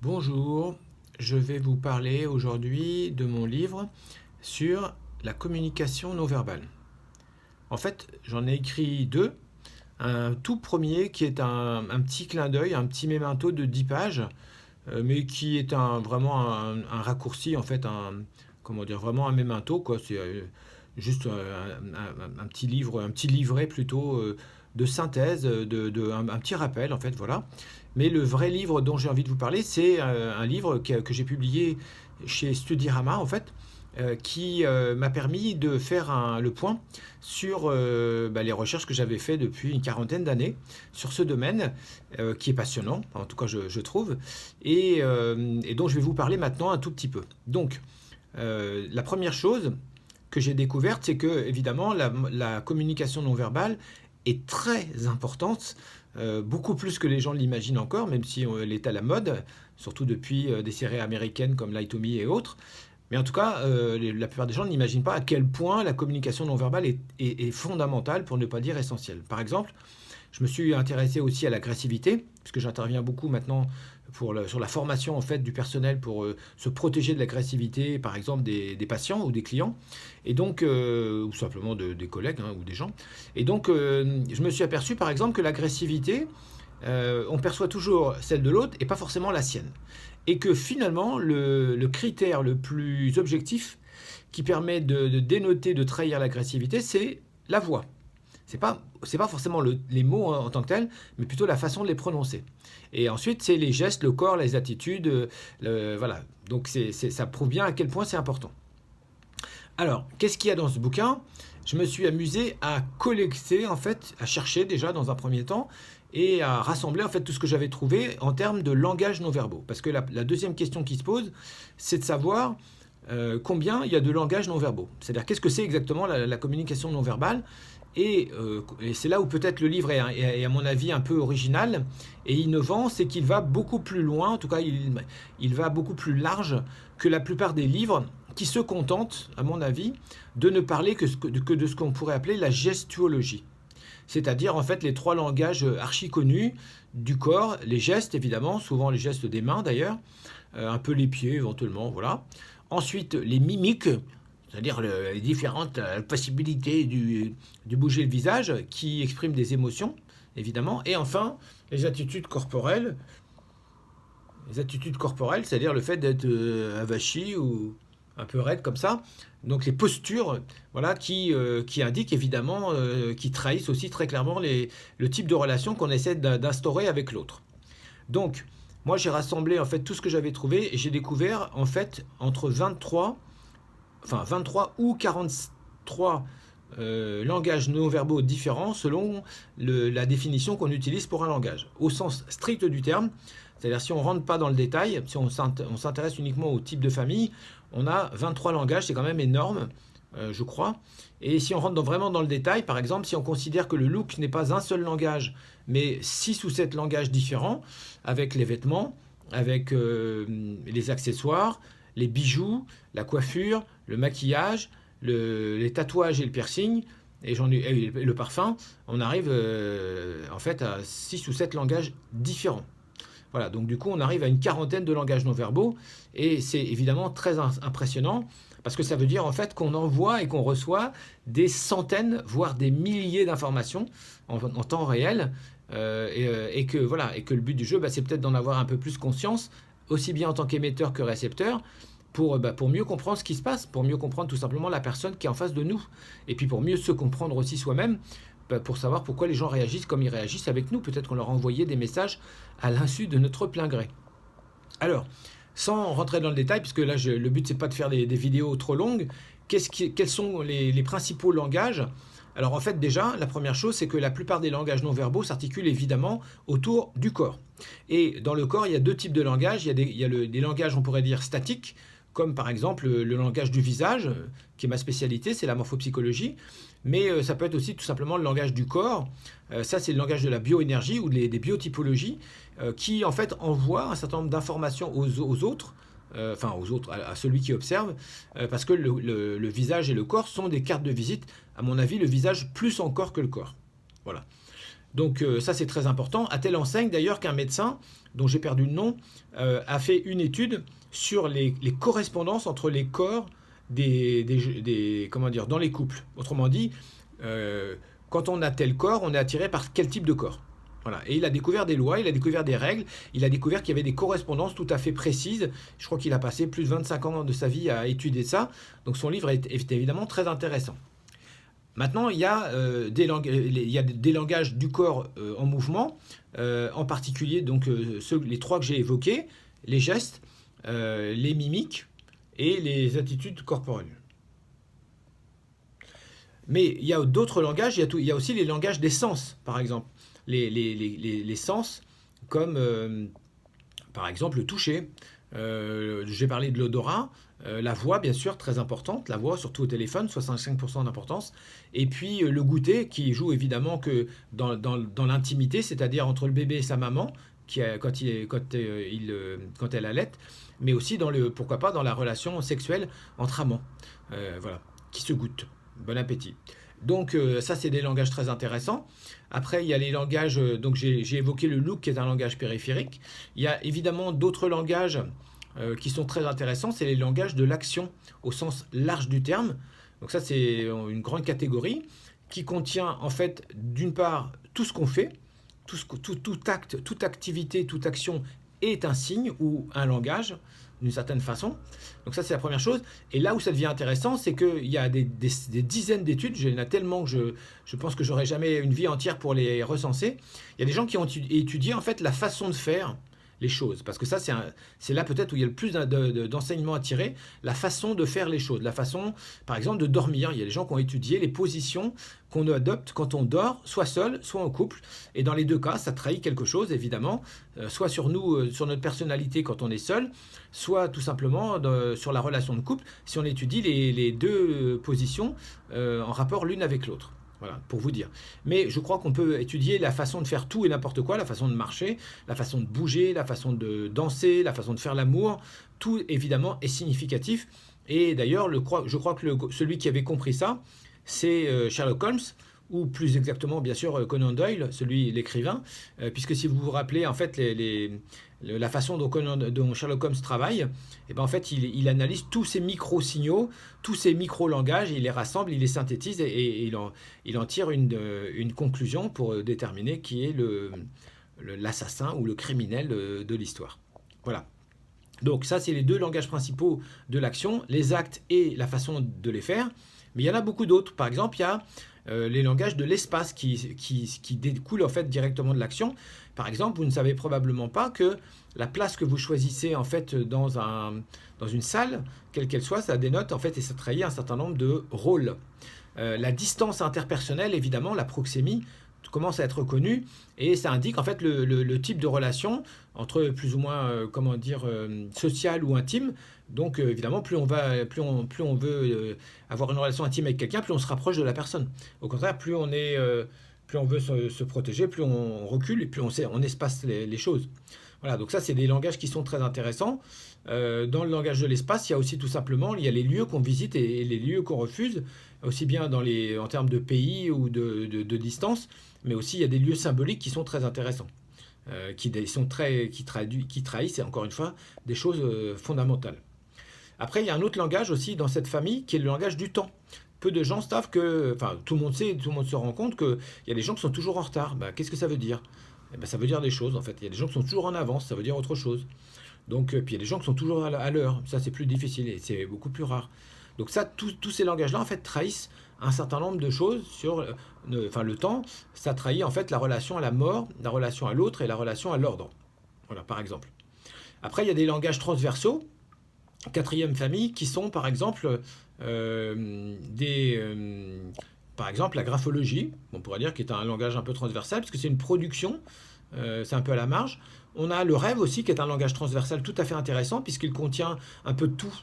Bonjour, je vais vous parler aujourd'hui de mon livre sur la communication non verbale. En fait, j'en ai écrit deux. Un tout premier qui est un petit clin d'œil, un petit mémento de 10 pages, mais qui est vraiment un raccourci, en fait, comment dire, vraiment un mémento, quoi. C'est juste un petit livre, un petit livret plutôt de synthèse, un petit rappel, en fait, voilà. Mais le vrai livre dont j'ai envie de vous parler, c'est un livre que j'ai publié chez Studirama, en fait, qui m'a permis de faire le point sur les recherches que j'avais fait depuis une quarantaine d'années sur ce domaine qui est passionnant, en tout cas je trouve, et dont je vais vous parler maintenant un tout petit peu. Donc, la première chose que j'ai découverte, c'est que évidemment la communication non verbale est très importante, beaucoup plus que les gens l'imaginent encore, même si elle est à la mode, surtout depuis des séries américaines comme Lie to Me et autres. Mais en tout cas, la plupart des gens n'imaginent pas à quel point la communication non verbale est fondamentale, pour ne pas dire essentielle. Par exemple, je me suis intéressé aussi à l'agressivité, puisque j'interviens beaucoup maintenant sur la formation en fait, du personnel pour se protéger de l'agressivité, par exemple des patients ou des clients, et donc, ou simplement des collègues hein, ou des gens. Et donc, je me suis aperçu par exemple que l'agressivité, on perçoit toujours celle de l'autre et pas forcément la sienne. Et que finalement, le critère le plus objectif qui permet de dénoter, de trahir l'agressivité, c'est la voix. C'est pas forcément les mots en tant que tels, mais plutôt la façon de les prononcer. Et ensuite, c'est les gestes, le corps, les attitudes, voilà. Donc ça prouve bien à quel point c'est important. Alors, qu'est-ce qu'il y a dans ce bouquin? Je me suis amusé à collecter, en fait, à chercher déjà dans un premier temps, et à rassembler en fait tout ce que j'avais trouvé en termes de langage non verbaux. Parce que la deuxième question qui se pose, c'est de savoir combien il y a de langages non verbaux. C'est-à-dire qu'est-ce que c'est exactement la communication non verbale et c'est là où peut-être le livre est, à mon avis un peu original et innovant, c'est qu'il va beaucoup plus loin, en tout cas il va beaucoup plus large que la plupart des livres qui se contentent, à mon avis, de ne parler que de ce qu'on pourrait appeler la gestuologie. C'est-à-dire en fait les trois langages archi connus du corps, les gestes évidemment, souvent les gestes des mains d'ailleurs, un peu les pieds éventuellement, voilà. Ensuite les mimiques, c'est-à-dire les différentes possibilités du bouger le visage qui expriment des émotions évidemment. Et enfin les attitudes corporelles, c'est-à-dire le fait d'être avachi ou un peu raide comme ça. Donc les postures, voilà, qui indiquent évidemment, qui trahissent aussi très clairement le type de relation qu'on essaie d'instaurer avec l'autre. Donc, moi j'ai rassemblé en fait tout ce que j'avais trouvé et j'ai découvert en fait entre 23 ou 43 langages non-verbaux différents selon la définition qu'on utilise pour un langage. Au sens strict du terme, c'est-à-dire si on ne rentre pas dans le détail, si on s'intéresse uniquement au type de famille, on a 23 langages, c'est quand même énorme, je crois. Et si on rentre vraiment dans le détail, par exemple, si on considère que le look n'est pas un seul langage, mais 6 ou 7 langages différents, avec les vêtements, avec les accessoires, les bijoux, la coiffure, le maquillage, les tatouages et le piercing, et le parfum, on arrive en fait à 6 ou 7 langages différents. Voilà, donc du coup, on arrive à une quarantaine de langages non verbaux, et c'est évidemment très impressionnant, parce que ça veut dire en fait qu'on envoie et qu'on reçoit des centaines, voire des milliers d'informations en temps réel, et que voilà, et que le but du jeu, c'est peut-être d'en avoir un peu plus conscience, aussi bien en tant qu'émetteur que récepteur, pour mieux comprendre ce qui se passe, pour mieux comprendre tout simplement la personne qui est en face de nous, et puis pour mieux se comprendre aussi soi-même, pour savoir pourquoi les gens réagissent comme ils réagissent avec nous. Peut-être qu'on leur a envoyé des messages à l'insu de notre plein gré. Alors, sans rentrer dans le détail, puisque là, le but, c'est pas de faire des vidéos trop longues, quels sont les principaux langages? Alors, en fait, déjà, la première chose, c'est que la plupart des langages non verbaux s'articulent évidemment autour du corps. Et dans le corps, il y a deux types de langages. Il y a des langages, on pourrait dire, statiques, comme par exemple le langage du visage, qui est ma spécialité, c'est la morphopsychologie, mais ça peut être aussi tout simplement le langage du corps. Ça, c'est le langage de la bioénergie ou des biotypologies, qui en fait envoie un certain nombre d'informations aux autres, à celui qui observe, parce que le visage et le corps sont des cartes de visite, à mon avis, le visage plus encore que le corps. Voilà. Donc ça c'est très important, à telle enseigne d'ailleurs qu'un médecin, dont j'ai perdu le nom, a fait une étude sur les correspondances entre les corps comment dire, dans les couples. Autrement dit, euh, quand on a tel corps, on est attiré par quel type de corps. Voilà. Et il a découvert des lois, il a découvert des règles, il a découvert qu'il y avait des correspondances tout à fait précises. Je crois qu'il a passé plus de 25 ans de sa vie à étudier ça. Donc son livre est évidemment très intéressant. Maintenant, il y a, il y a des langages du corps en mouvement, en particulier donc, les trois que j'ai évoqués, les gestes, les mimiques et les attitudes corporelles. Mais il y a d'autres langages, il y a aussi les langages des sens, par exemple. Les sens, comme par exemple le toucher. J'ai parlé de l'odorat, la voix, bien sûr, très importante, la voix, surtout au téléphone, 65% d'importance. Et puis le goûter, qui joue évidemment que dans l'intimité, c'est-à-dire entre le bébé et sa maman, quand elle allait, mais aussi pourquoi pas, dans la relation sexuelle entre amants, voilà, qui se goûtent. Bon appétit. Donc ça, c'est des langages très intéressants. Après, il y a les langages, donc j'ai évoqué le look qui est un langage périphérique. Il y a évidemment d'autres langages qui sont très intéressants, c'est les langages de l'action au sens large du terme. Donc ça, c'est une grande catégorie qui contient en fait d'une part tout ce qu'on fait, tout acte, toute activité, toute action est un signe ou un langage d'une certaine façon. Donc ça, c'est la première chose. Et là où ça devient intéressant, c'est qu'il y a des dizaines d'études, il y en a tellement que je pense que j'aurai jamais une vie entière pour les recenser. Il y a des gens qui ont étudié en fait la façon de faire les choses. Parce que ça, c'est là peut-être où il y a le plus d'enseignements à tirer, la façon de faire les choses, la façon, par exemple, de dormir. Il y a des gens qui ont étudié les positions qu'on adopte quand on dort, soit seul, soit en couple. Et dans les deux cas, ça trahit quelque chose, évidemment, soit sur nous, sur notre personnalité quand on est seul, soit tout simplement sur la relation de couple, si on étudie les deux positions en rapport l'une avec l'autre. Voilà, pour vous dire. Mais je crois qu'on peut étudier la façon de faire tout et n'importe quoi, la façon de marcher, la façon de bouger, la façon de danser, la façon de faire l'amour. Tout, évidemment, est significatif. Et d'ailleurs, je crois que celui qui avait compris ça, c'est Sherlock Holmes, ou plus exactement, bien sûr, Conan Doyle, l'écrivain, puisque si vous vous rappelez, en fait, la façon dont Sherlock Holmes travaille, et ben en fait, il analyse tous ces micro-signaux, tous ces micro-langages, il les rassemble, il les synthétise et il en tire une conclusion pour déterminer qui est l'assassin ou le criminel de l'histoire. Voilà. Donc ça, c'est les deux langages principaux de l'action, les actes et la façon de les faire. Mais il y en a beaucoup d'autres. Par exemple, il y a les langages de l'espace qui découlent en fait directement de l'action. Par exemple, vous ne savez probablement pas que la place que vous choisissez en fait dans une salle, quelle qu'elle soit, ça dénote en fait et ça trahit un certain nombre de rôles. La distance interpersonnelle, évidemment, la proxémie, commence à être connue et ça indique en fait le type de relation entre plus ou moins comment dire sociale ou intime. Donc évidemment plus on veut avoir une relation intime avec quelqu'un, plus on se rapproche de la personne. Au contraire, plus on veut se protéger, plus on recule et plus on espace les choses. Voilà, donc ça c'est des langages qui sont très intéressants. Dans le langage de l'espace, il y a aussi tout simplement il y a les lieux qu'on visite et les lieux qu'on refuse, aussi bien en termes de pays ou de distance, mais aussi il y a des lieux symboliques qui sont très intéressants, qui trahissent, et encore une fois, des choses fondamentales. Après, il y a un autre langage aussi dans cette famille qui est le langage du temps. Peu de gens savent que, enfin, tout le monde sait, tout le monde se rend compte qu'il y a des gens qui sont toujours en retard. Ben, qu'est-ce que ça veut dire? Eh ben, ça veut dire des choses, en fait. Il y a des gens qui sont toujours en avance, ça veut dire autre chose. Donc, puis il y a des gens qui sont toujours à l'heure. Ça, c'est plus difficile et c'est beaucoup plus rare. Donc ça, tous ces langages-là, en fait, trahissent un certain nombre de choses sur le temps. Ça trahit, en fait, la relation à la mort, la relation à l'autre et la relation à l'ordre. Voilà, par exemple. Après, il y a des langages transversaux, quatrième famille, qui sont, par exemple, par exemple, la graphologie, on pourrait dire, qui est un langage un peu transversal, parce que c'est une production, c'est un peu à la marge. On a le rêve aussi, qui est un langage transversal tout à fait intéressant, puisqu'il contient un peu de tout.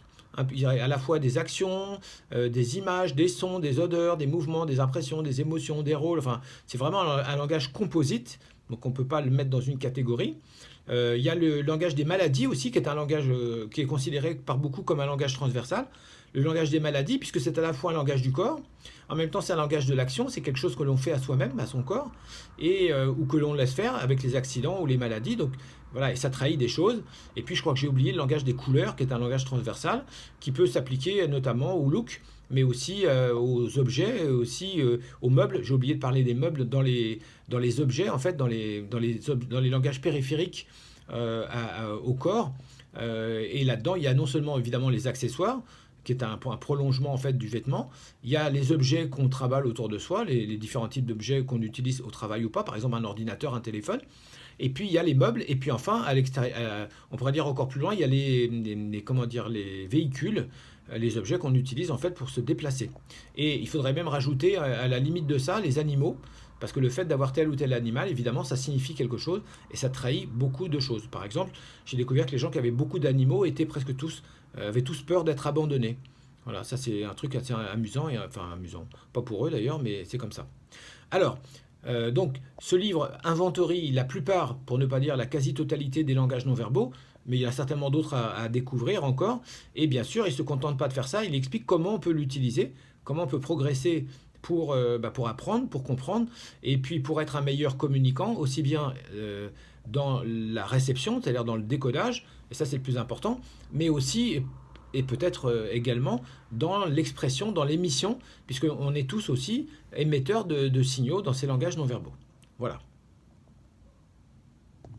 Il y a à la fois des actions, des images, des sons, des odeurs, des mouvements, des impressions, des émotions, des rôles. Enfin, c'est vraiment un langage composite, donc on ne peut pas le mettre dans une catégorie. Il y a le langage des maladies aussi, qui est un langage qui est considéré par beaucoup comme un langage transversal. le langage des maladies, puisque c'est à la fois un langage du corps, en même temps c'est un langage de l'action, c'est quelque chose que l'on fait à soi-même, à son corps, et ou que l'on laisse faire avec les accidents ou les maladies. Donc voilà, et ça trahit des choses. Et puis je crois que j'ai oublié le langage des couleurs, qui est un langage transversal, qui peut s'appliquer notamment au look, mais aussi aux objets, aussi aux meubles. J'ai oublié de parler des meubles dans les objets, en fait, dans les langages périphériques au corps. Et là-dedans, il y a non seulement évidemment les accessoires, qui est un prolongement en fait du vêtement. Il y a les objets qu'on travaille autour de soi, les différents types d'objets qu'on utilise au travail ou pas, par exemple un ordinateur, un téléphone. Et puis il y a les meubles, et puis enfin à l'extérieur, on pourrait dire encore plus loin, il y a comment dire, les véhicules, les objets qu'on utilise en fait pour se déplacer. Et il faudrait même rajouter à la limite de ça les animaux, parce que le fait d'avoir tel ou tel animal, évidemment, ça signifie quelque chose et ça trahit beaucoup de choses. Par exemple, j'ai découvert que les gens qui avaient beaucoup d'animaux étaient presque tous, avaient tous peur d'être abandonnés. Voilà, ça c'est un truc assez amusant, et, enfin amusant, pas pour eux d'ailleurs, mais c'est comme ça. Alors, donc, ce livre inventorie la plupart, pour ne pas dire la quasi-totalité des langages non verbaux, mais il y a certainement d'autres à découvrir encore. Et bien sûr, il ne se contente pas de faire ça, il explique comment on peut l'utiliser, comment on peut progresser pour apprendre, pour comprendre, et puis pour être un meilleur communicant, aussi bien dans la réception, c'est-à-dire dans le décodage, et ça c'est le plus important, mais aussi et peut-être également dans l'expression, dans l'émission, puisqu'on est tous aussi émetteurs de signaux dans ces langages non verbaux. Voilà.